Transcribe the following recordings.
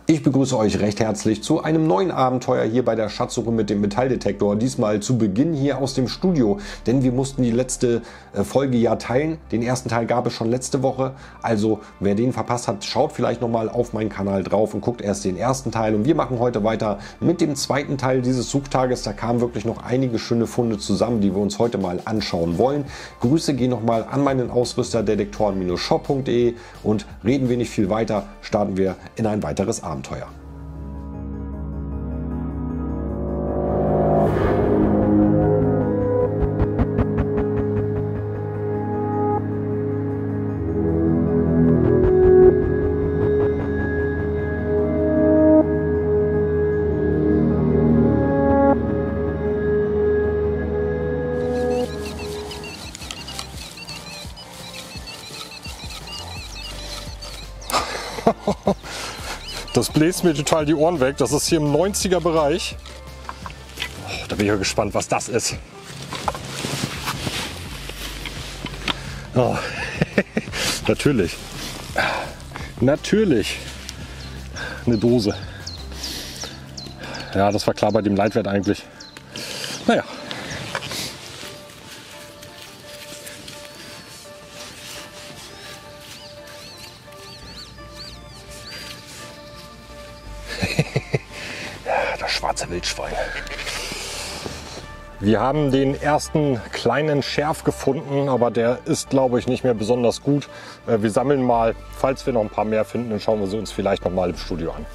Ich begrüße euch recht herzlich zu einem neuen Abenteuer hier bei der Schatzsuche mit dem Metalldetektor. Diesmal zu Beginn hier aus dem Studio, denn wir mussten die letzte Folge ja teilen. Den ersten Teil gab es schon letzte Woche. Also wer den verpasst hat, schaut vielleicht nochmal auf meinen Kanal drauf und guckt erst den ersten Teil. Und wir machen heute weiter mit dem zweiten Teil dieses Suchtages. Da kamen wirklich noch einige schöne Funde zusammen, die wir uns heute mal anschauen wollen. Grüße gehen nochmal an meinen Ausrüster detektoren-shop.de und reden wir nicht viel weiter, starten wir in ein weiteres Abenteuer. Das bläst mir total die Ohren weg. Das ist hier im 90er Bereich. Oh, da bin ich ja gespannt, was das ist. Oh. Natürlich. Natürlich. Eine Dose. Ja, das war klar bei dem Leitwert eigentlich. Naja. Das schwarze Wildschwein. Wir haben den ersten kleinen Schärf gefunden, aber der ist, glaube ich, nicht mehr besonders gut. Wir sammeln mal, falls wir noch ein paar mehr finden, dann schauen wir sie uns vielleicht noch mal im Studio an.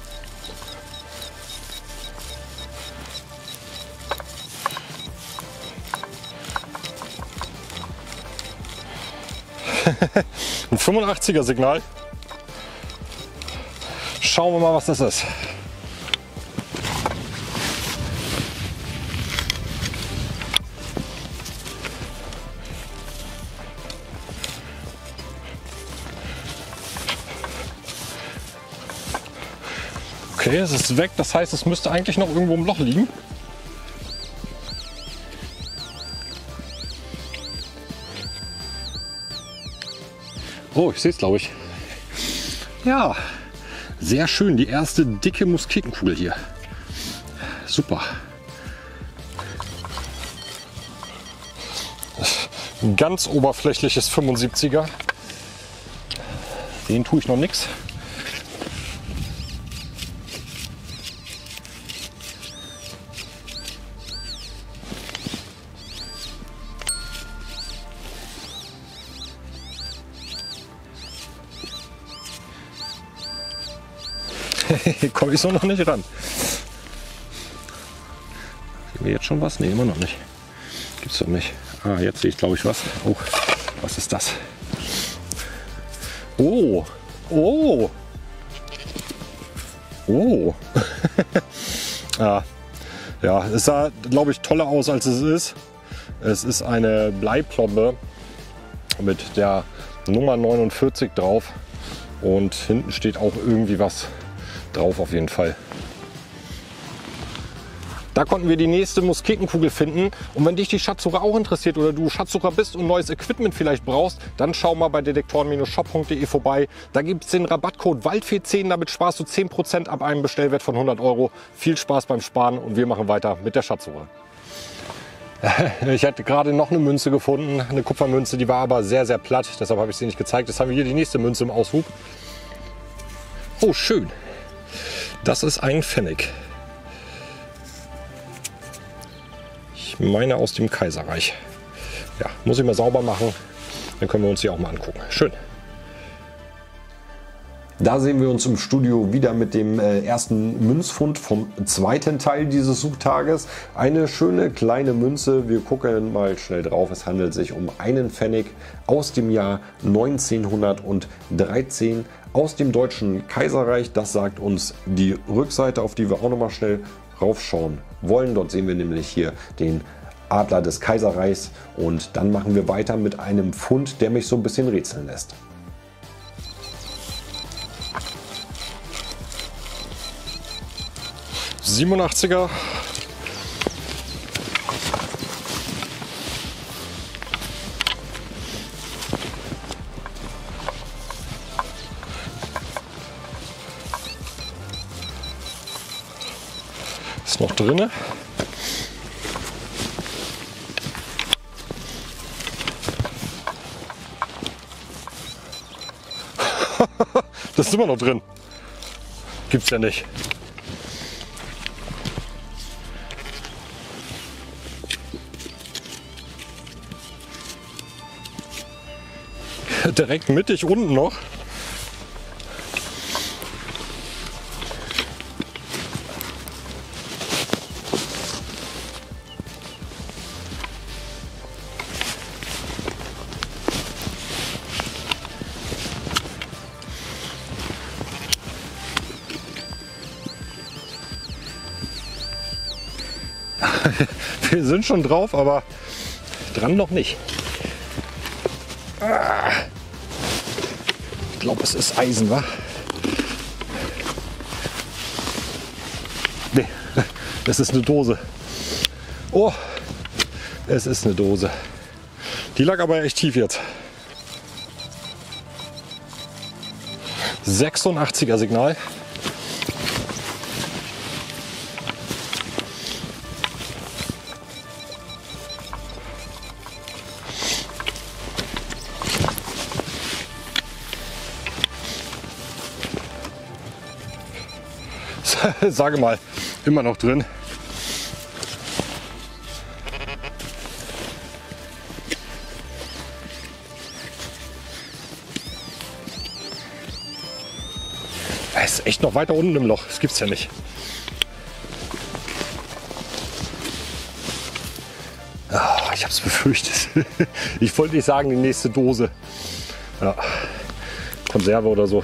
Ein 85er Signal. Schauen wir mal, was das ist. Okay, es ist weg. Das heißt, es müsste eigentlich noch irgendwo im Loch liegen. Oh, ich sehe es, glaube ich. Ja, sehr schön. Die erste dicke Musketenkugel hier. Super. Ein ganz oberflächliches 75er. Den tue ich noch nichts. Komme ich so noch nicht ran. Sehen wir jetzt schon was? Ne, immer noch nicht. Gibt's doch nicht. Ah, jetzt sehe ich, glaube ich, was. Oh, was ist das? Oh, oh, oh. Ah, ja, es sah, glaube ich, toller aus, als es ist. Es ist eine Bleiplombe mit der Nummer 49 drauf und hinten steht auch irgendwie was drauf auf jeden Fall. Da konnten wir die nächste Musketenkugel finden. Und wenn dich die Schatzsuche auch interessiert oder du Schatzsucher bist und neues Equipment vielleicht brauchst, dann schau mal bei detektoren-shop.de vorbei. Da gibt es den Rabattcode Waldfee10, damit sparst du 10% ab einem Bestellwert von 100 Euro. Viel Spaß beim Sparen und wir machen weiter mit der Schatzsuche. Ich hatte gerade noch eine Münze gefunden, eine Kupfermünze, die war aber sehr, sehr platt. Deshalb habe ich sie nicht gezeigt. Jetzt haben wir hier die nächste Münze im Aushub. Oh, schön. Das ist ein Pfennig. Ich meine aus dem Kaiserreich. Ja, muss ich mal sauber machen. Dann können wir uns die auch mal angucken. Schön. Da sehen wir uns im Studio wieder mit dem ersten Münzfund vom zweiten Teil dieses Suchtages. Eine schöne kleine Münze. Wir gucken mal schnell drauf. Es handelt sich um einen Pfennig aus dem Jahr 1913 aus dem Deutschen Kaiserreich. Das sagt uns die Rückseite, auf die wir auch noch mal schnell raufschauen wollen. Dort sehen wir nämlich hier den Adler des Kaiserreichs. Und dann machen wir weiter mit einem Fund, der mich so ein bisschen rätseln lässt. 87er. Ist noch drin. Das ist immer noch drin. Gibt's ja nicht. Direkt mittig unten noch. Wir sind schon drauf, aber dran noch nicht. Ich glaube, es ist Eisen, wa? Nee, es ist eine Dose. Oh, es ist eine Dose. Die lag aber echt tief jetzt. 86er Signal. Sage mal, immer noch drin. Es ist echt noch weiter unten im Loch. Das gibt's ja nicht. Oh, ich habe es befürchtet. Ich wollte nicht sagen, die nächste Dose. Ja. Konserve oder so.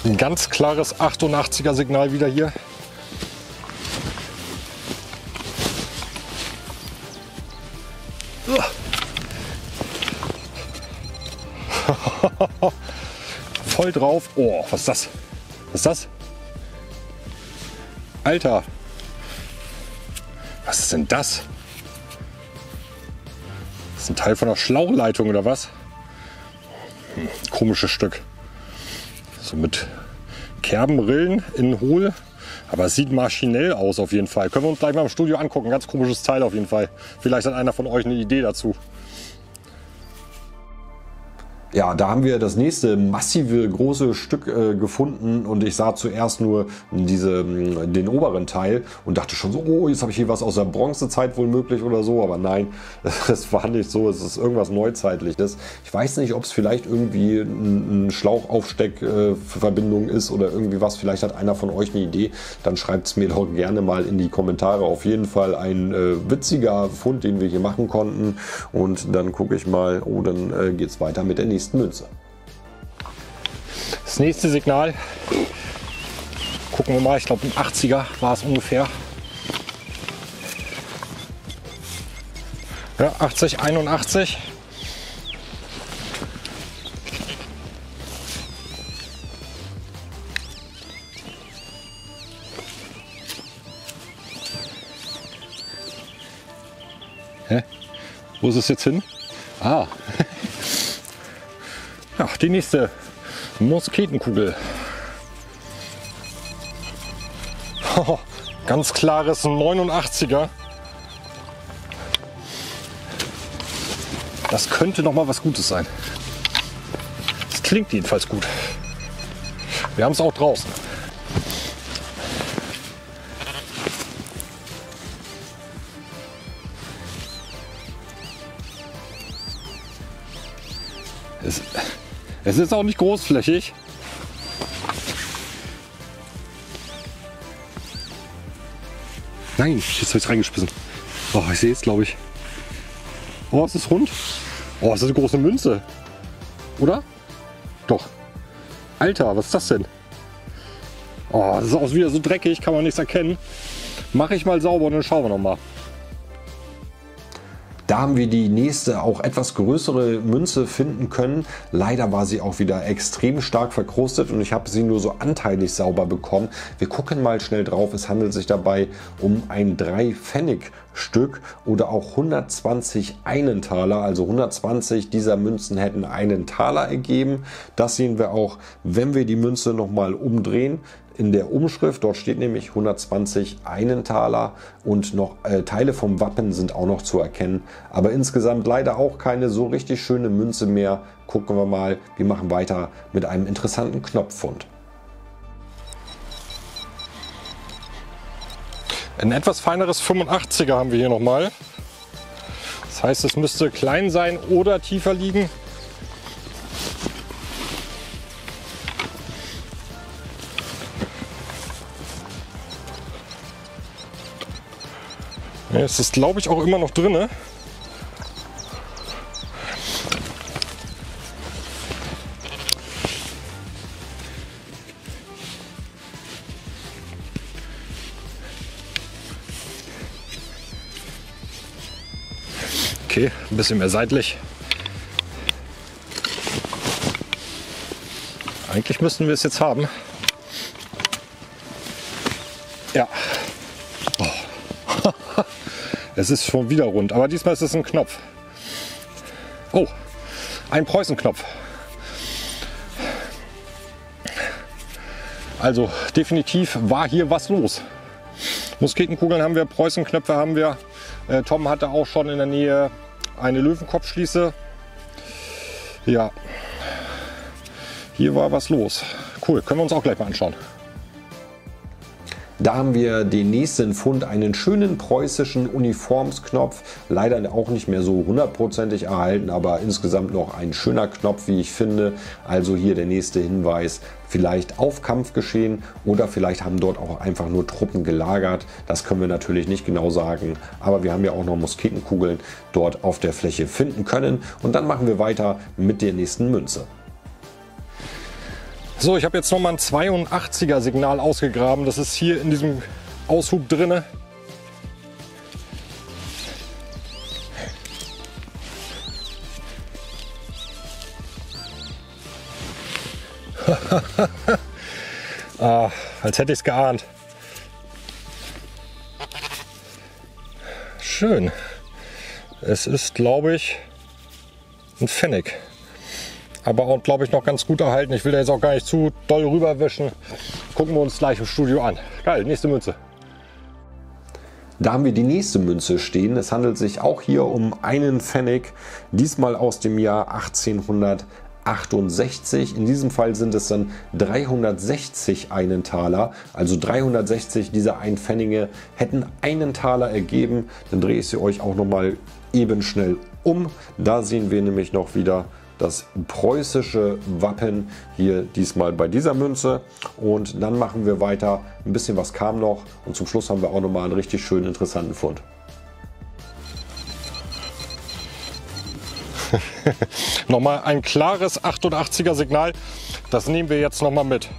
Ein ganz klares 88er Signal wieder hier. Voll drauf. Oh, was ist das? Was ist das? Alter. Was ist denn das? Das ist ein Teil von einer Schlauchleitung oder was? Komisches Stück. So mit Kerbenrillen in hohl. Aber es sieht maschinell aus auf jeden Fall. Können wir uns gleich mal im Studio angucken. Ganz komisches Teil auf jeden Fall. Vielleicht hat einer von euch eine Idee dazu. Ja, da haben wir das nächste massive große Stück gefunden und ich sah zuerst nur den oberen Teil und dachte schon so, oh, jetzt habe ich hier was aus der Bronzezeit wohl möglich oder so, aber nein, das war nicht so, es ist irgendwas Neuzeitliches. Ich weiß nicht, ob es vielleicht irgendwie ein Schlauchaufsteck-Verbindung ist oder irgendwie was, vielleicht hat einer von euch eine Idee, dann schreibt es mir doch gerne mal in die Kommentare. Auf jeden Fall ein witziger Fund, den wir hier machen konnten und dann gucke ich mal, oh, dann geht es weiter mit der nächsten Münze. Das nächste Signal, gucken wir mal, ich glaube ein 80er war es ungefähr. Ja, 80, 81. Hä? Wo ist es jetzt hin? Ah. Ja, die nächste Musketenkugel. Oh, ganz klares 89er. Das könnte noch mal was Gutes sein. Das klingt jedenfalls gut. Wir haben es auch draußen. Es ist auch nicht großflächig. Nein, jetzt habe ich es reingeschmissen. Oh, ich sehe es, glaube ich. Oh, ist das rund? Oh, ist das eine große Münze? Oder? Doch. Alter, was ist das denn? Oh, das ist auch wieder so dreckig, kann man nichts erkennen. Mache ich mal sauber und dann schauen wir noch mal. Da haben wir die nächste, auch etwas größere Münze finden können. Leider war sie auch wieder extrem stark verkrustet und ich habe sie nur so anteilig sauber bekommen. Wir gucken mal schnell drauf. Es handelt sich dabei um ein 3 Pfennig Stück oder auch 120 Einentaler, also 120 dieser Münzen hätten einen Taler ergeben. Das sehen wir auch, wenn wir die Münze nochmal umdrehen. In der Umschrift, dort steht nämlich 120 Einentaler und noch Teile vom Wappen sind auch noch zu erkennen. Aber insgesamt leider auch keine so richtig schöne Münze mehr. Gucken wir mal, wir machen weiter mit einem interessanten Knopffund. Ein etwas feineres 85er haben wir hier nochmal. Das heißt, es müsste klein sein oder tiefer liegen. Es ist, glaube ich, auch immer noch drin. Okay, ein bisschen mehr seitlich. Eigentlich müssten wir es jetzt haben. Ja. Oh. Es ist schon wieder rund, aber diesmal ist es ein Knopf. Oh, ein Preußenknopf. Also definitiv war hier was los. Musketenkugeln haben wir, Preußenknöpfe haben wir. Tom hatte auch schon in der Nähe eine Löwenkopfschließe. Ja, hier war was los. Cool, können wir uns auch gleich mal anschauen. Da haben wir den nächsten Fund, einen schönen preußischen Uniformsknopf. Leider auch nicht mehr so hundertprozentig erhalten, aber insgesamt noch ein schöner Knopf, wie ich finde. Also hier der nächste Hinweis, vielleicht auf Kampfgeschehen oder vielleicht haben dort auch einfach nur Truppen gelagert. Das können wir natürlich nicht genau sagen, aber wir haben ja auch noch Musketenkugeln dort auf der Fläche finden können. Und dann machen wir weiter mit der nächsten Münze. So, ich habe jetzt noch mal ein 82er Signal ausgegraben. Das ist hier in diesem Aushub drinne. Als hätte ich es geahnt. Schön. Es ist, glaube ich, ein Pfennig. Aber auch, glaube ich, noch ganz gut erhalten. Ich will da jetzt auch gar nicht zu doll rüberwischen. Gucken wir uns gleich im Studio an. Geil, nächste Münze. Da haben wir die nächste Münze stehen. Es handelt sich auch hier um einen Pfennig, diesmal aus dem Jahr 1868. In diesem Fall sind es dann 360 Einentaler. Also 360 dieser Einpfennige hätten einen Taler ergeben. Dann drehe ich sie euch auch noch mal eben schnell um. Da sehen wir nämlich noch wieder das preußische Wappen hier diesmal bei dieser Münze. Und dann machen wir weiter. Ein bisschen was kam noch und zum Schluss haben wir auch noch mal einen richtig schönen interessanten Fund. Nochmal ein klares 88er Signal. Das nehmen wir jetzt noch mal mit.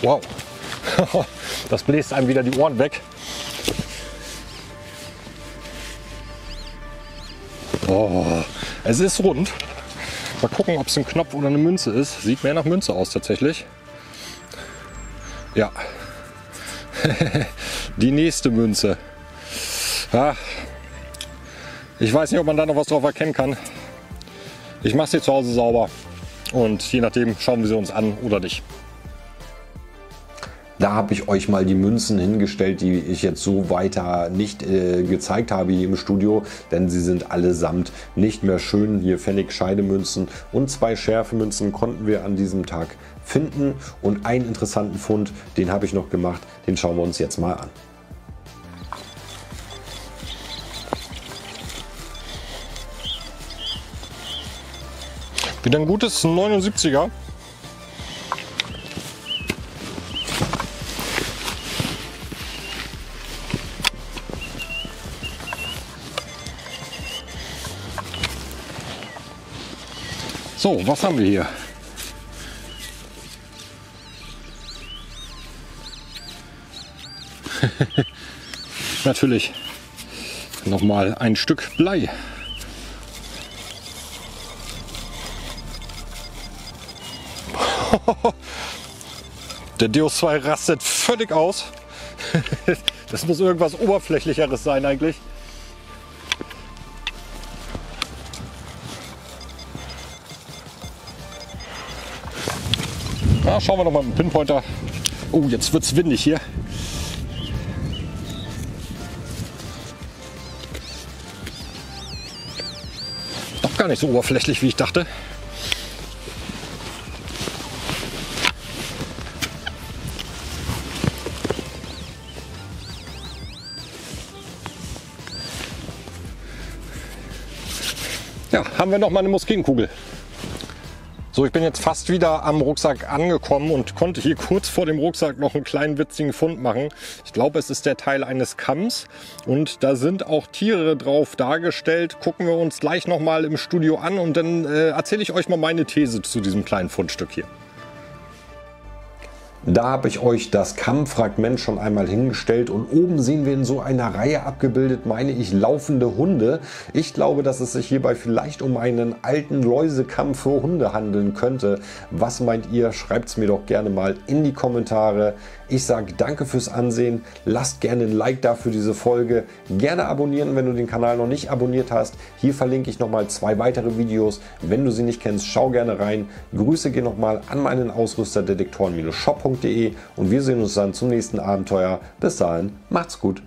Wow, das bläst einem wieder die Ohren weg. Oh, es ist rund. Mal gucken, ob es ein Knopf oder eine Münze ist. Sieht mehr nach Münze aus tatsächlich. Ja, die nächste Münze. Ja. Ich weiß nicht, ob man da noch was drauf erkennen kann. Ich mache sie zu Hause sauber und je nachdem schauen wir sie uns an oder nicht. Da habe ich euch mal die Münzen hingestellt, die ich jetzt so weiter nicht gezeigt habe hier im Studio, denn sie sind allesamt nicht mehr schön. Hier Pfennig-Scheidemünzen und 2 Schärfemünzen konnten wir an diesem Tag finden und einen interessanten Fund, den habe ich noch gemacht, den schauen wir uns jetzt mal an. Wieder ein gutes 79er. So, was haben wir hier? natürlich nochmal ein Stück Blei. Der Deus 2 rastet völlig aus. Das muss irgendwas Oberflächlicheres sein eigentlich. Na, schauen wir noch mal mit dem Pinpointer. Oh, jetzt wird es windig hier. Doch gar nicht so oberflächlich, wie ich dachte. Ja, haben wir noch mal eine Musketenkugel. So, ich bin jetzt fast wieder am Rucksack angekommen und konnte hier kurz vor dem Rucksack noch einen kleinen witzigen Fund machen. Ich glaube, es ist der Teil eines Kamms und da sind auch Tiere drauf dargestellt. Gucken wir uns gleich noch mal im Studio an und dann erzähle ich euch mal meine These zu diesem kleinen Fundstück hier. Da habe ich euch das Kammfragment schon einmal hingestellt und oben sehen wir in so einer Reihe abgebildet, meine ich, laufende Hunde. Ich glaube, dass es sich hierbei vielleicht um einen alten Läusekamm für Hunde handeln könnte. Was meint ihr? Schreibt es mir doch gerne mal in die Kommentare. Ich sage danke fürs Ansehen, lasst gerne ein Like da für diese Folge, gerne abonnieren, wenn du den Kanal noch nicht abonniert hast. Hier verlinke ich nochmal 2 weitere Videos, wenn du sie nicht kennst, schau gerne rein. Grüße gehen nochmal an meinen Ausrüster detektoren-shop.de und wir sehen uns dann zum nächsten Abenteuer. Bis dahin, macht's gut!